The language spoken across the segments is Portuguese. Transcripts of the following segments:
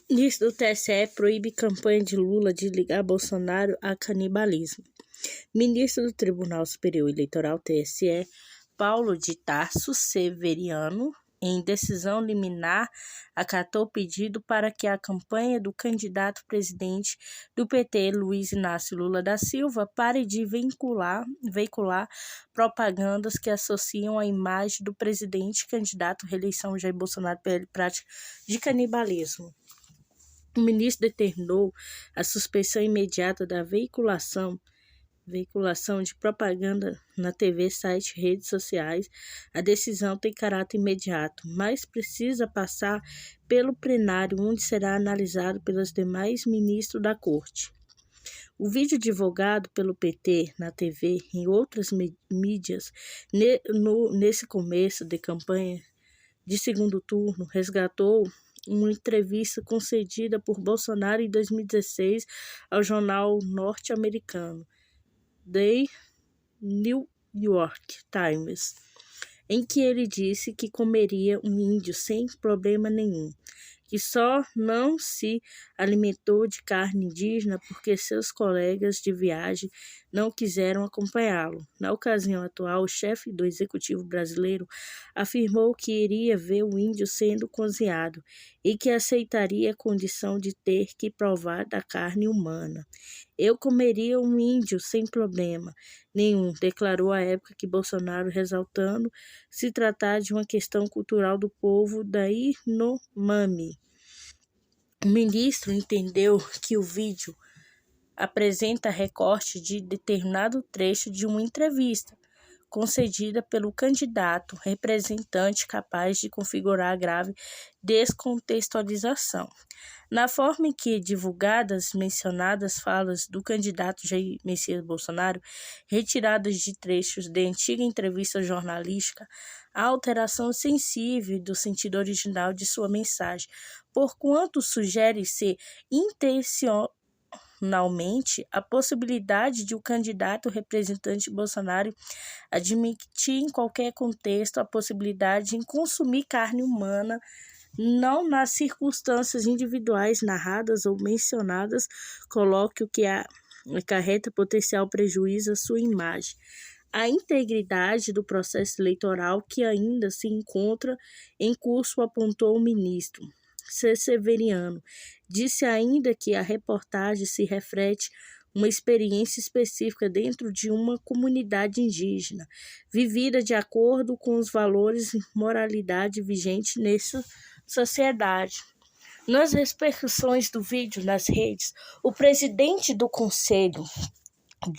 Ministro do TSE proíbe campanha de Lula de ligar Bolsonaro a canibalismo. Ministro do Tribunal Superior Eleitoral, TSE, Paulo de Tarso Severiano, em decisão liminar, acatou o pedido para que a campanha do candidato presidente do PT, Luiz Inácio Lula da Silva, pare de veicular propagandas que associam a imagem do presidente candidato à reeleição Jair Bolsonaro pela prática de canibalismo. O ministro determinou a suspensão imediata da veiculação de propaganda na TV, site, redes sociais. A decisão tem caráter imediato, mas precisa passar pelo plenário, onde será analisado pelos demais ministros da Corte. O vídeo divulgado pelo PT na TV e em outras mídias nesse começo de campanha de segundo turno resgatou uma entrevista concedida por Bolsonaro em 2016 ao jornal norte-americano The New York Times, em que ele disse que comeria um índio sem problema nenhum, que só não se alimentou de carne indígena porque seus colegas de viagem não quiseram acompanhá-lo. Na ocasião atual, o chefe do executivo brasileiro afirmou que iria ver o índio sendo cozinhado e que aceitaria a condição de ter que provar da carne humana. Eu comeria um índio sem problema nenhum, declarou à época que Bolsonaro, ressaltando se tratar de uma questão cultural do povo da Yanomami. O ministro entendeu que o vídeo apresenta recorte de determinado trecho de uma entrevista concedida pelo candidato representante capaz de configurar grave descontextualização. Na forma em que divulgadas mencionadas falas do candidato Jair Messias Bolsonaro, retiradas de trechos de antiga entrevista jornalística, há alteração sensível do sentido original de sua mensagem, porquanto sugere ser intencionalmente a possibilidade de o candidato representante Bolsonaro admitir em qualquer contexto a possibilidade de consumir carne humana, não nas circunstâncias individuais narradas ou mencionadas, coloque o que acarreta potencial prejuízo à sua imagem. A integridade do processo eleitoral que ainda se encontra em curso, apontou o ministro Severiano. Disse ainda que a reportagem se reflete uma experiência específica dentro de uma comunidade indígena, vivida de acordo com os valores e moralidade vigente nessa sociedade. Nas repercussões do vídeo nas redes, o presidente do Conselho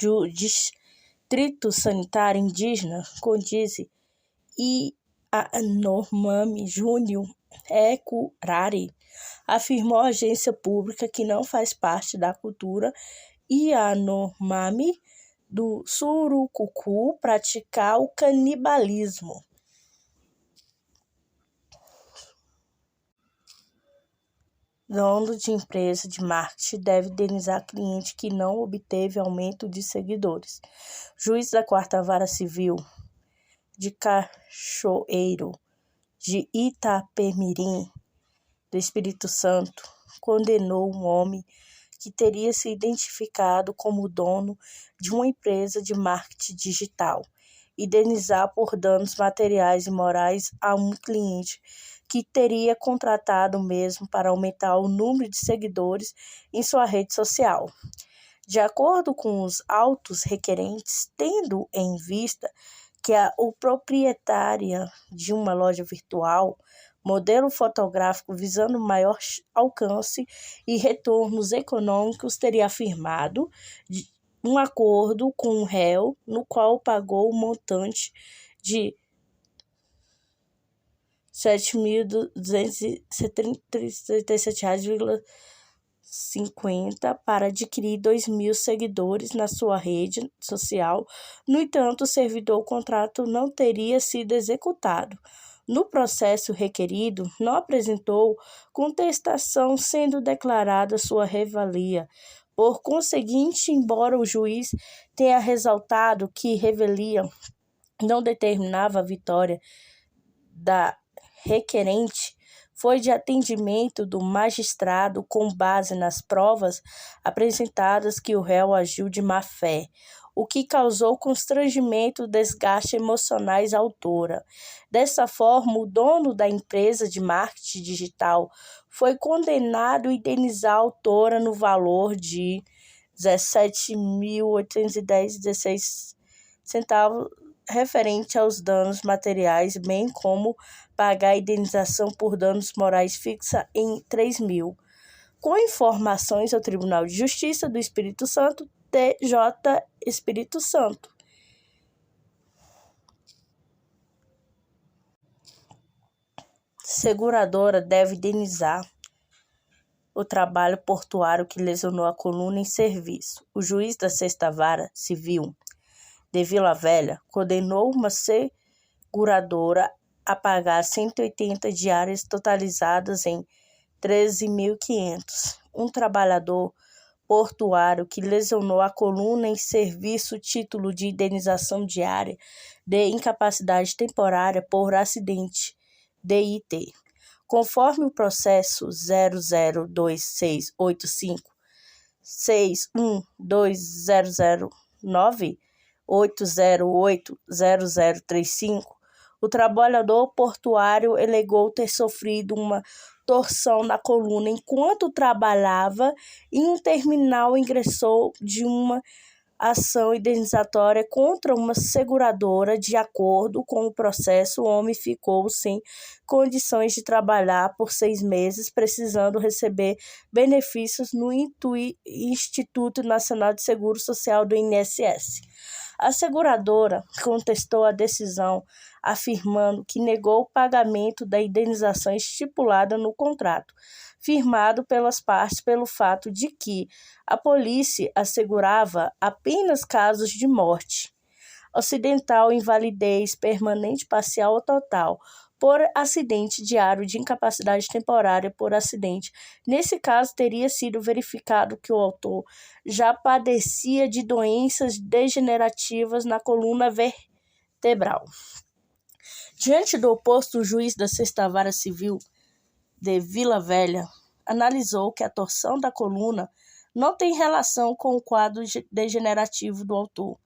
do Distrito Sanitário Indígena Condize Yanomami Júnior Ecurari afirmou à agência pública que não faz parte da cultura Yanomami do Surucucu praticar o canibalismo. Dono de empresa de marketing deve indenizar cliente que não obteve aumento de seguidores. Juiz da 4ª Vara Civil de Cachoeiro de Itapemirim, do Espírito Santo, condenou um homem que teria se identificado como dono de uma empresa de marketing digital, indenizar por danos materiais e morais a um cliente que teria contratado o mesmo para aumentar o número de seguidores em sua rede social. De acordo com os autos requerentes, tendo em vista que o proprietária de uma loja virtual, modelo fotográfico visando maior alcance e retornos econômicos, teria firmado um acordo com o réu, no qual pagou o montante de R$ 7.237,50 para adquirir 2.000 seguidores na sua rede social. No entanto, o servidor contrato não teria sido executado. No processo requerido, não apresentou contestação, sendo declarada sua revelia. Por conseguinte, embora o juiz tenha ressaltado que revelia não determinava a vitória da requerente, foi de atendimento do magistrado com base nas provas apresentadas que o réu agiu de má-fé, o que causou constrangimento e desgaste emocionais à autora. Dessa forma, o dono da empresa de marketing digital foi condenado a indenizar a autora no valor de R$ 17.810,16 referente aos danos materiais, bem como pagar a indenização por danos morais fixa em R$ 3.000. Com informações ao Tribunal de Justiça do Espírito Santo, TJ Espírito Santo. Seguradora deve indenizar o trabalho portuário que lesionou a coluna em serviço. O juiz da 6ª Vara Civil de Vila Velha condenou uma seguradora a pagar 180 diárias totalizadas em 13.500. Um trabalhador portuário que lesionou a coluna em serviço título de indenização diária de incapacidade temporária por acidente, DIT. Conforme o processo 0026856120098080035, o trabalhador portuário alegou ter sofrido uma torção na coluna enquanto trabalhava em um terminal e ingressou de uma ação indenizatória contra uma seguradora. De acordo com o processo, o homem ficou sem condições de trabalhar por 6 meses, precisando receber benefícios no Instituto Nacional de Seguro Social do INSS. A seguradora contestou a decisão, afirmando que negou o pagamento da indenização estipulada no contrato firmado pelas partes pelo fato de que a polícia assegurava apenas casos de morte acidental, invalidez permanente, parcial ou total, por acidente diário de incapacidade temporária por acidente. Nesse caso, teria sido verificado que o autor já padecia de doenças degenerativas na coluna vertebral. Diante do oposto, o juiz da 6ª Vara Civil de Vila Velha analisou que a torção da coluna não tem relação com o quadro degenerativo do autor.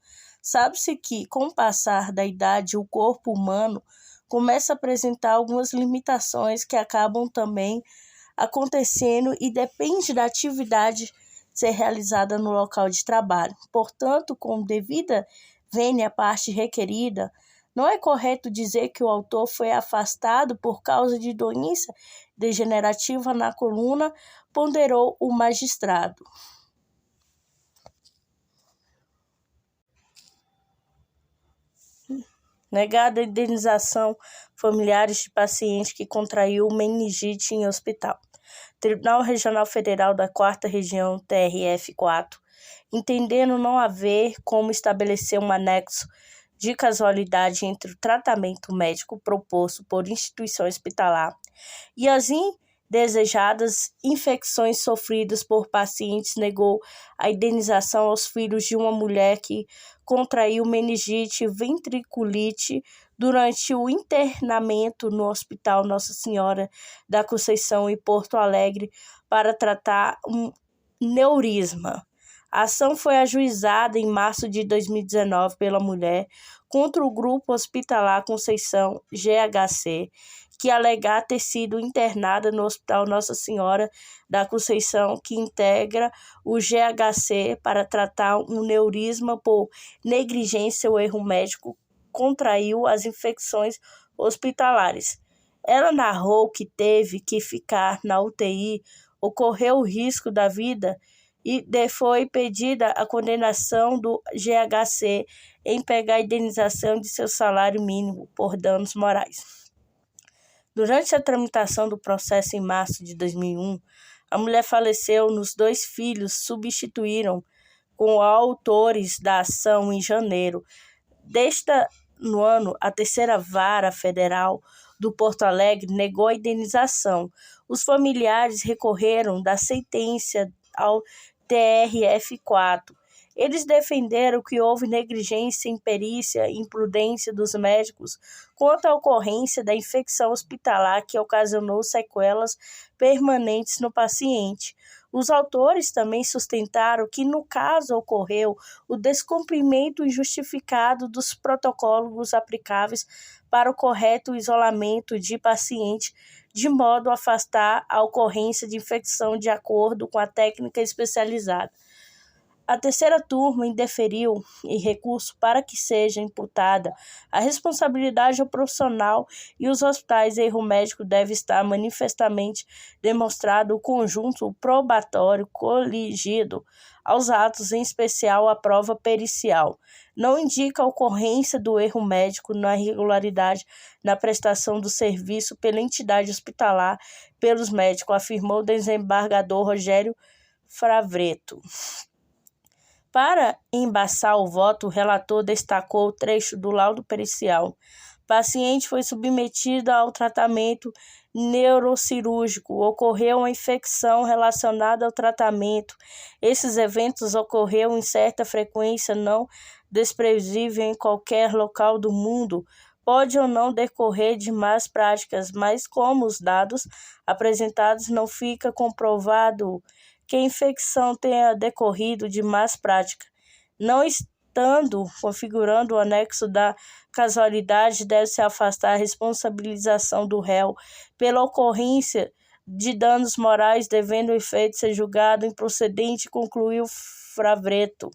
Sabe-se que, com o passar da idade, o corpo humano começa a apresentar algumas limitações que acabam também acontecendo e depende da atividade ser realizada no local de trabalho. Portanto, com devida vênia à parte requerida, não é correto dizer que o autor foi afastado por causa de doença degenerativa na coluna, ponderou o magistrado. Negada a indenização familiares de paciente que contraiu meningite em hospital. Tribunal Regional Federal da 4ª Região, TRF4, entendendo não haver como estabelecer um anexo de casualidade entre o tratamento médico proposto por instituição hospitalar e as indesejadas infecções sofridas por pacientes, negou a indenização aos filhos de uma mulher que contraiu meningite e ventriculite durante o internamento no Hospital Nossa Senhora da Conceição em Porto Alegre para tratar um neurisma. A ação foi ajuizada em março de 2019 pela mulher contra o Grupo Hospitalar Conceição GHC, que alega ter sido internada no Hospital Nossa Senhora da Conceição, que integra o GHC para tratar um neurisma por negligência ou erro médico, contraiu as infecções hospitalares. Ela narrou que teve que ficar na UTI, ocorreu o risco da vida e foi pedida a condenação do GHC em pegar a indenização de seu salário mínimo por danos morais. Durante a tramitação do processo em março de 2001, a mulher faleceu. Os 2 filhos substituíram com autores da ação em janeiro. No ano, a 3ª Vara Federal do Porto Alegre negou a indenização. Os familiares recorreram da sentença ao TRF4 Eles defenderam que houve negligência, imperícia e imprudência dos médicos quanto à ocorrência da infecção hospitalar que ocasionou sequelas permanentes no paciente. Os autores também sustentaram que, no caso, ocorreu o descumprimento injustificado dos protocolos aplicáveis para o correto isolamento de paciente, de modo a afastar a ocorrência de infecção de acordo com a técnica especializada. A terceira turma indeferiu em recurso para que seja imputada a responsabilidade ao profissional e os hospitais. Erro médico deve estar manifestamente demonstrado o conjunto probatório coligido aos atos, em especial a prova pericial. Não indica a ocorrência do erro médico na irregularidade na prestação do serviço pela entidade hospitalar pelos médicos, afirmou o desembargador Rogério Favretto. Para embaçar o voto, o relator destacou o trecho do laudo pericial. O paciente foi submetido ao tratamento neurocirúrgico. Ocorreu uma infecção relacionada ao tratamento. Esses eventos ocorreram em certa frequência não desprezível em qualquer local do mundo. Pode ou não decorrer de más práticas, mas como os dados apresentados não fica comprovado que a infecção tenha decorrido de más prática. Não estando configurando o anexo da casualidade, deve-se afastar a responsabilização do réu pela ocorrência de danos morais, devendo o efeito ser julgado improcedente, concluiu Favretto.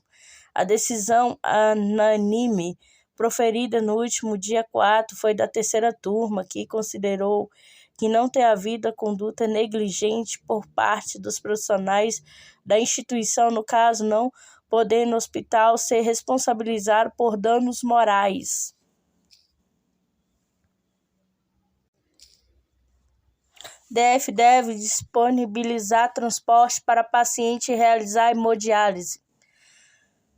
A decisão unânime proferida no último dia 4 foi da terceira turma, que considerou que não ter havido a conduta negligente por parte dos profissionais da instituição, no caso, não podendo o hospital ser responsabilizado por danos morais. DF deve disponibilizar transporte para paciente realizar hemodiálise.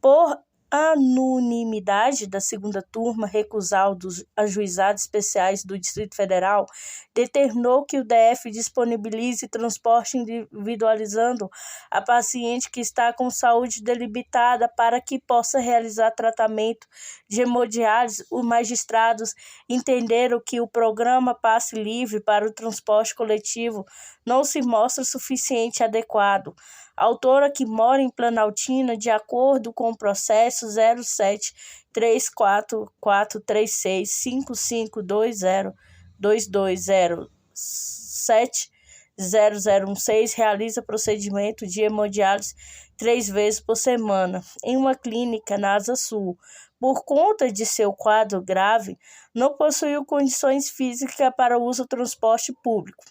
Por unanimidade da segunda turma recusal dos ajuizados especiais do Distrito Federal, determinou que o DF disponibilize transporte individualizando a paciente que está com saúde debilitada para que possa realizar tratamento de hemodiálise. Os magistrados entenderam que o programa Passe Livre para o transporte coletivo não se mostra suficiente adequado. A autora, que mora em Planaltina, de acordo com o processo 073446552022070016, realiza procedimento de hemodiálise 3 vezes por semana em uma clínica na Asa Sul. Por conta de seu quadro grave, não possuiu condições físicas para o uso do transporte público.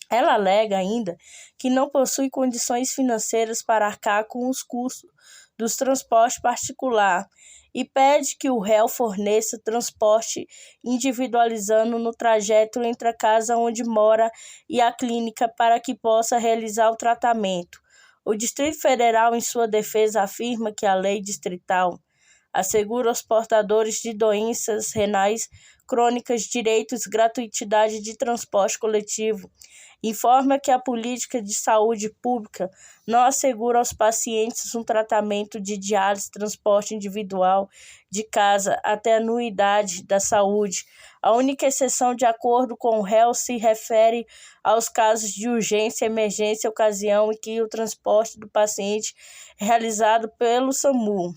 Ela alega ainda que não possui condições financeiras para arcar com os custos dos transportes particular e pede que o réu forneça transporte individualizando no trajeto entre a casa onde mora e a clínica para que possa realizar o tratamento. O Distrito Federal, em sua defesa, afirma que a lei distrital assegura aos portadores de doenças renais crônicas direitos e gratuidade de transporte coletivo. Informa que a política de saúde pública não assegura aos pacientes um tratamento de diálise, transporte individual de casa até a anuidade da saúde. A única exceção, de acordo com o réu, se refere aos casos de urgência, emergência, ocasião em que o transporte do paciente é realizado pelo SAMU.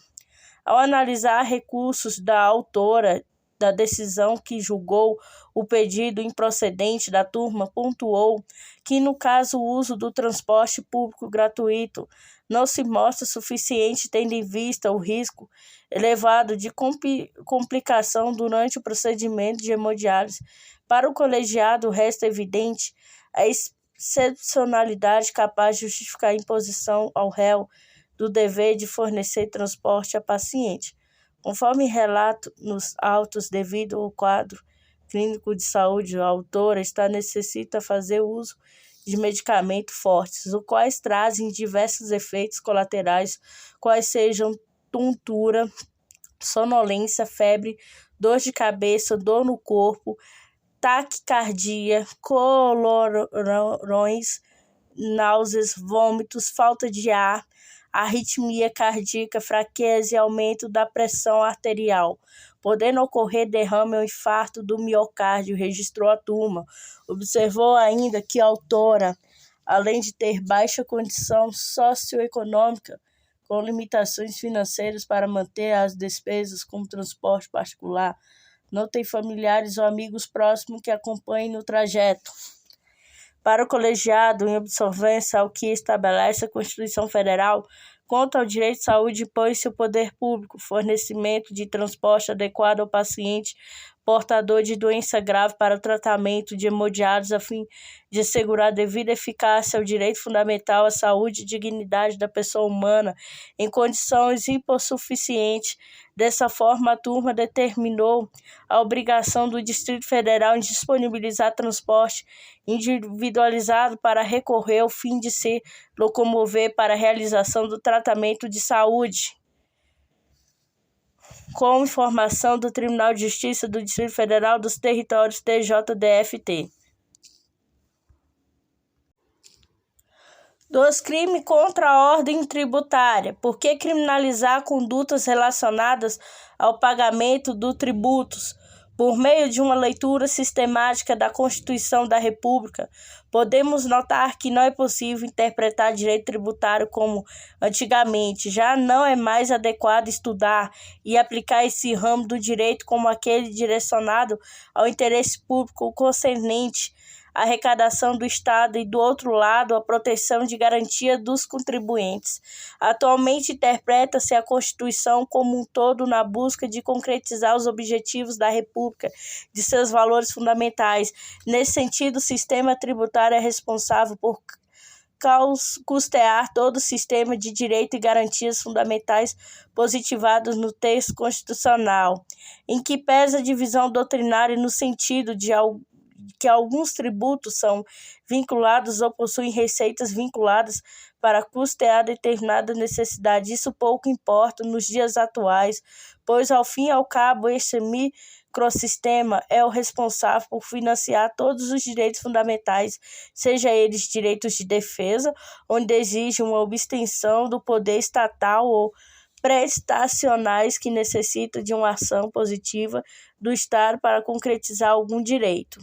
Ao analisar recursos da autora da decisão que julgou o pedido improcedente da turma, pontuou que, no caso, o uso do transporte público gratuito não se mostra suficiente, tendo em vista o risco elevado de complicação durante o procedimento de hemodiálise. Para o colegiado, resta evidente a excepcionalidade capaz de justificar a imposição ao réu do dever de fornecer transporte a paciente. Conforme relato nos autos, devido ao quadro clínico de saúde, a autora necessita fazer uso de medicamentos fortes, os quais trazem diversos efeitos colaterais, quais sejam tontura, sonolência, febre, dor de cabeça, dor no corpo, taquicardia, colorões, náuseas, vômitos, falta de ar, arritmia cardíaca, fraqueza e aumento da pressão arterial, podendo ocorrer derrame ou infarto do miocárdio, registrou a turma. Observou ainda que a autora, além de ter baixa condição socioeconômica, com limitações financeiras para manter as despesas como transporte particular, não tem familiares ou amigos próximos que acompanhem no trajeto. Para o colegiado, em observância ao que estabelece a Constituição Federal, quanto ao direito de saúde, impõe-se o poder público, fornecimento de transporte adequado ao paciente portador de doença grave para o tratamento de hemodiálise, a fim de assegurar devida eficácia ao direito fundamental à saúde e dignidade da pessoa humana em condições hipossuficientes. Dessa forma, a turma determinou a obrigação do Distrito Federal em disponibilizar transporte individualizado para recorrer ao fim de se locomover para a realização do tratamento de saúde. Com informação do Tribunal de Justiça do Distrito Federal dos Territórios TJDF-T. Dos crimes contra a ordem tributária. Por que criminalizar condutas relacionadas ao pagamento dos tributos? Por meio de uma leitura sistemática da Constituição da República, podemos notar que não é possível interpretar direito tributário como antigamente. Já não é mais adequado estudar e aplicar esse ramo do direito como aquele direcionado ao interesse público concernente à arrecadação do Estado e, do outro lado, a proteção de garantia dos contribuintes. Atualmente, interpreta-se a Constituição como um todo na busca de concretizar os objetivos da República, de seus valores fundamentais. Nesse sentido, o sistema tributário é responsável por custear todo o sistema de direito e garantias fundamentais positivados no texto constitucional, em que pesa a divisão doutrinária no sentido de que alguns tributos são vinculados ou possuem receitas vinculadas para custear determinada necessidade. Isso pouco importa nos dias atuais, pois, ao fim e ao cabo, este microsistema é o responsável por financiar todos os direitos fundamentais, seja eles direitos de defesa, onde exige uma abstenção do poder estatal, ou prestacionais que necessitam de uma ação positiva do Estado para concretizar algum direito.